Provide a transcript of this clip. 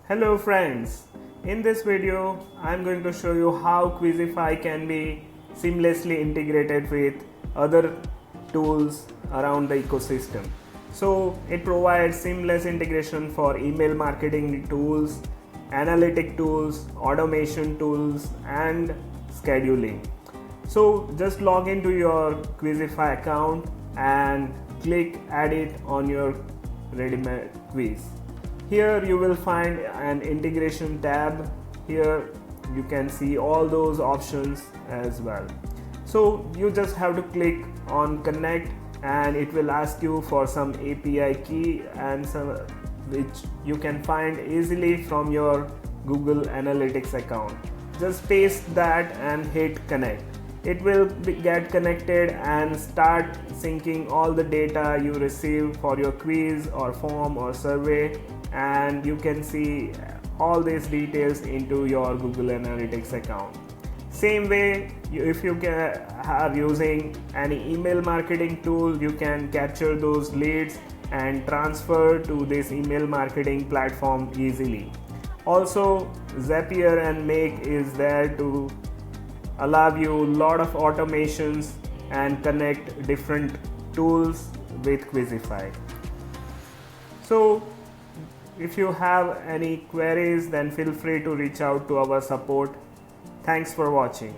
Hello friends, in this video I'm going to show you how Quizify can be seamlessly integrated with other tools around the ecosystem. So it provides seamless integration for email marketing tools, analytic tools, automation tools and scheduling. So just log into your Quizify account and click add it on your ready-made quiz. Here you will find an integration tab. Here you can see all those options as well. So you just have to click on connect and it will ask you for some API key and some which you can find easily from your Google Analytics account. Just paste that and hit connect. It will get connected and start syncing all the data you receive for your quiz or form or survey, and you can see all these details into your Google Analytics account. Same way, if you are using any email marketing tool, you can capture those leads and transfer to this email marketing platform easily. Also, Zapier and Make is there to allow you a lot of automations and connect different tools with Quizify. So if you have any queries, then feel free to reach out to our support. Thanks for watching.